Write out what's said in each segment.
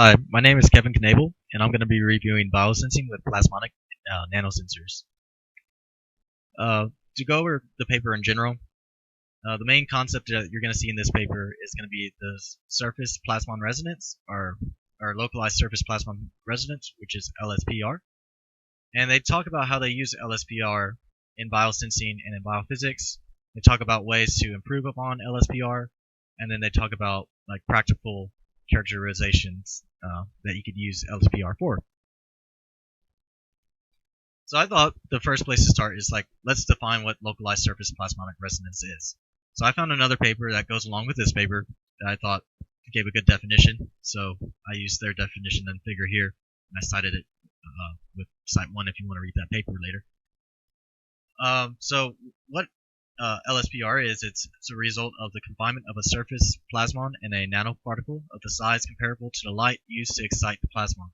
Hi, my name is Kevin Knable, and I'm going to be reviewing Biosensing with Plasmonic Nanosensors. To go over the paper in general, the main concept that you're going to see in this paper is going to be the surface plasmon resonance, or localized surface plasmon resonance, which is LSPR. And they talk about how they use LSPR in biosensing and in biophysics. They talk about ways to improve upon LSPR, and then they talk about like practical characterizations that you could use LSPR for. So I thought the first place to start is let's define what localized surface plasmonic resonance is. So I found another paper that goes along with this paper that I thought gave a good definition. So I used their definition and figure here, and I cited it with Cite 1 if you want to read that paper later. So what LSPR is, it's a result of the confinement of a surface plasmon in a nanoparticle of the size comparable to the light used to excite the plasmon.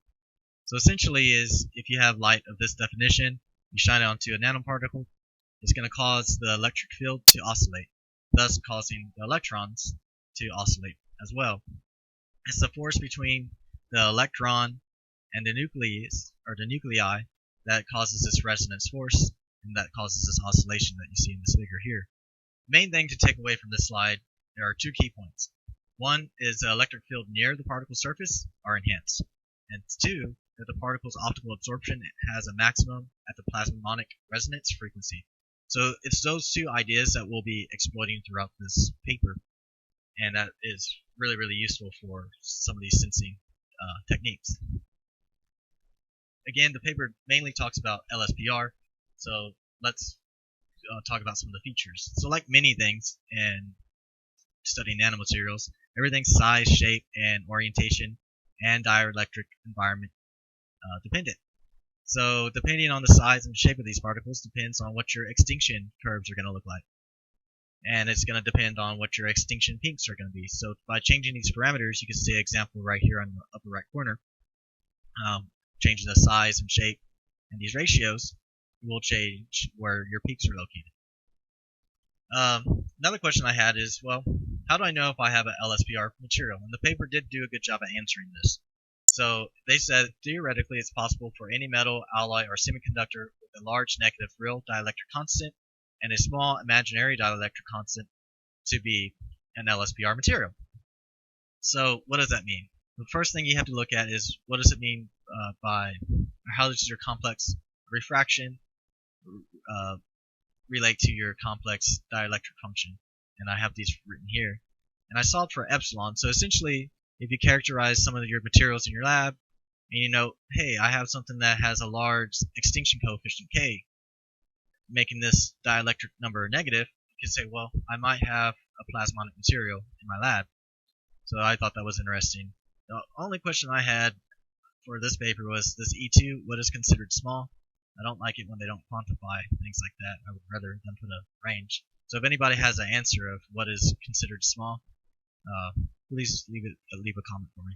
So essentially is, if you have light of this definition, you shine it onto a nanoparticle, it's going to cause the electric field to oscillate, thus causing the electrons to oscillate as well. It's the force between the electron and the nucleus, or the nuclei, that causes this resonance force, and that causes this oscillation that you see in this figure here. The main thing to take away from this slide, there are two key points. One is the electric field near the particle surface are enhanced, and two, that the particle's optical absorption has a maximum at the plasmonic resonance frequency. So it's those two ideas that we'll be exploiting throughout this paper, and that is really, really useful for some of these sensing techniques. Again, the paper mainly talks about LSPR, so let's talk about some of the features. So like many things in studying nanomaterials, everything's size, shape, and orientation and dielectric environment dependent. So depending on the size and shape of these particles depends on what your extinction curves are going to look like. And it's going to depend on what your extinction peaks are going to be. So by changing these parameters, you can see an example right here on the upper right corner. Changing the size and shape and these ratios will change where your peaks are located. Another question I had is, well, how do I know if I have an LSPR material? And the paper did do a good job at answering this. So they said theoretically it's possible for any metal, alloy, or semiconductor with a large negative real dielectric constant and a small imaginary dielectric constant to be an LSPR material. So what does that mean? The first thing you have to look at is, what does it mean by how does your complex refraction relate to your complex dielectric function? And I have these written here. And I solved for epsilon. So essentially, if you characterize some of your materials in your lab, and you know, hey, I have something that has a large extinction coefficient K, making this dielectric number negative, you can say, well, I might have a plasmonic material in my lab. So I thought that was interesting. The only question I had for this paper was this E2, what is considered small? I don't like it when they don't quantify things like that. I would rather them put a range. So if anybody has an answer of what is considered small, please leave a comment for me.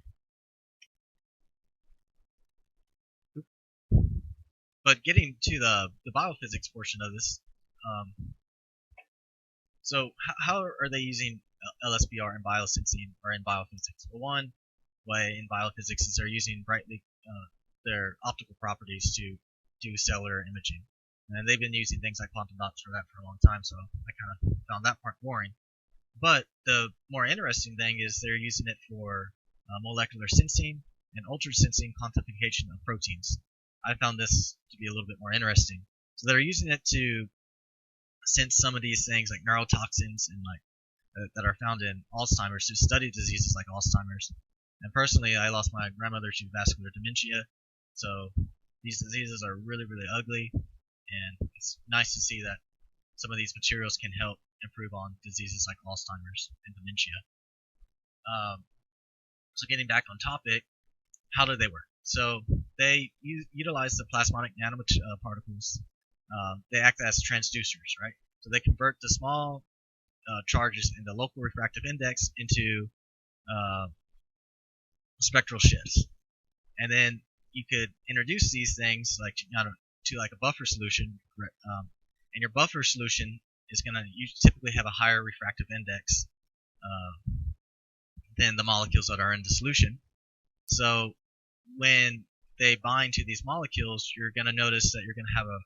But getting to the biophysics portion of this, so how are they using LSPR in biosensing or in biophysics? Well, one way in biophysics is they're using their optical properties to do cellular imaging. And they've been using things like quantum dots for that for a long time, so I kind of found that part boring. But the more interesting thing is they're using it for molecular sensing and ultrasensing quantification of proteins. I found this to be a little bit more interesting. So they're using it to sense some of these things like neurotoxins and that are found in Alzheimer's, to study diseases like Alzheimer's. And personally, I lost my grandmother to vascular dementia, so these diseases are really, really ugly, and it's nice to see that some of these materials can help improve on diseases like Alzheimer's and dementia. So getting back on topic, how do they work? So they utilize the plasmonic nanoparticles. They act as transducers, right? So they convert the small charges in the local refractive index into spectral shifts. And then you could introduce these things to a buffer solution, and your buffer solution is going to typically have a higher refractive index than the molecules that are in the solution. So when they bind to these molecules, you're going to notice that you're going to have a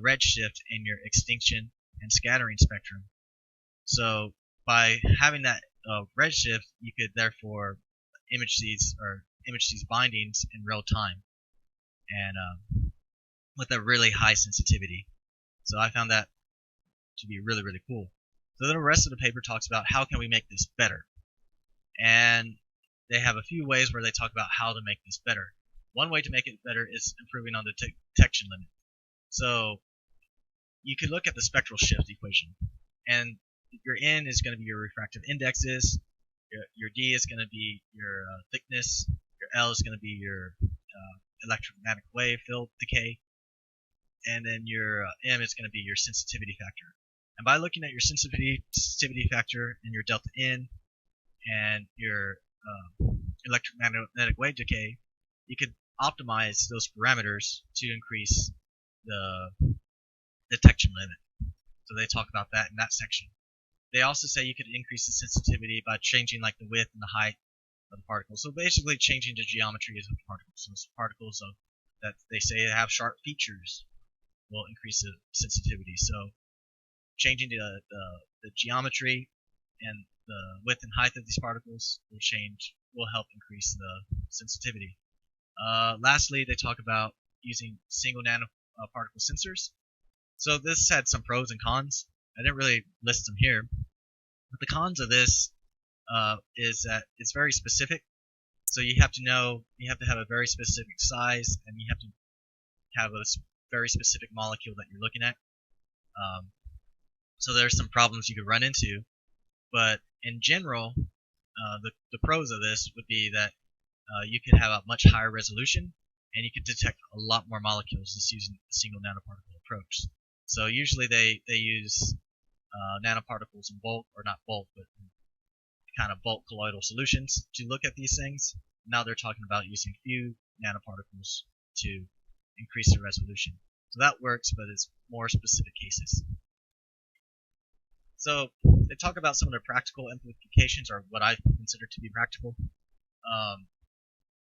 redshift in your extinction and scattering spectrum. So by having that redshift, you could therefore image these bindings in real time, and with a really high sensitivity. So I found that to be really, really cool. So then the rest of the paper talks about how can we make this better, and they have a few ways where they talk about how to make this better. One way to make it better is improving on the detection limit. So you could look at the spectral shift equation, and your N is going to be your refractive indexes, your D is going to be your thickness, your L is going to be your electromagnetic wave field decay, and then your M is going to be your sensitivity factor. And by looking at your sensitivity factor and your delta N and your electromagnetic wave decay, you could optimize those parameters to increase the detection limit. So they talk about that in that section. They also say you could increase the sensitivity by changing like the width and the height of the particles. So basically changing the geometry of the particles. So particles that they say have sharp features will increase the sensitivity. So changing the geometry and the width and height of these particles will help increase the sensitivity. Lastly, they talk about using single nanoparticle sensors. So this had some pros and cons. I didn't really list them here, but the cons of this is that it's very specific. So you have to have a very specific size, and you have to have a very specific molecule that you're looking at. So there's some problems you could run into, but in general, the pros of this would be that you could have a much higher resolution, and you could detect a lot more molecules just using the single nanoparticle approach. So usually they use nanoparticles in bulk, or not bulk, but kind of bulk colloidal solutions to look at these things. Now they're talking about using few nanoparticles to increase the resolution. So that works, but it's more specific cases. So they talk about some of the practical implications, or what I consider to be practical.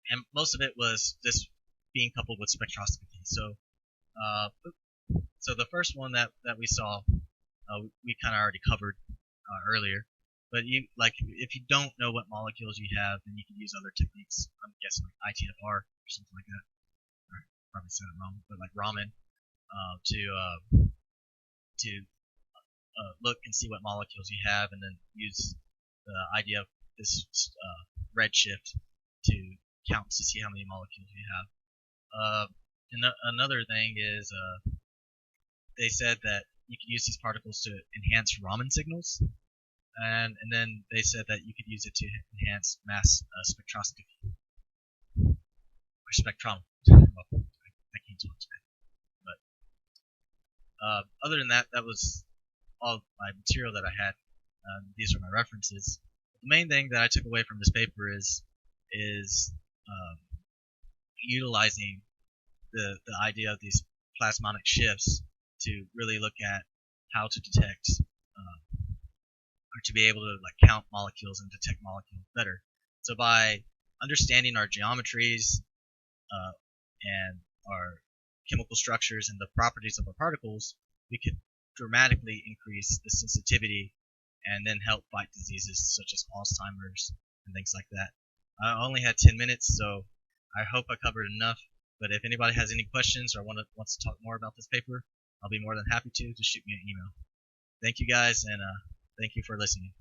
And most of it was this being coupled with spectroscopy. So the first one that we saw, we kind of already covered earlier. But if you don't know what molecules you have, then you can use other techniques. I'm guessing like ITFR or something like that. I probably said it wrong, but like Raman, to look and see what molecules you have, and then use the idea of this redshift to count to see how many molecules you have. And another thing is they said that you could use these particles to enhance Raman signals, and then they said that you could use it to enhance mass spectroscopy or spectrometry. I can't talk today. But other than that, that was all my material that I had. These are my references. The main thing that I took away from this paper is utilizing the idea of these plasmonic shifts to really look at how to detect or to be able to like count molecules and detect molecules better. So by understanding our geometries and our chemical structures and the properties of our particles, we could dramatically increase the sensitivity and then help fight diseases such as Alzheimer's and things like that. I only had 10 minutes, so I hope I covered enough. But if anybody has any questions or wants to talk more about this paper, I'll be more than happy to. Just shoot me an email. Thank you guys, and thank you for listening.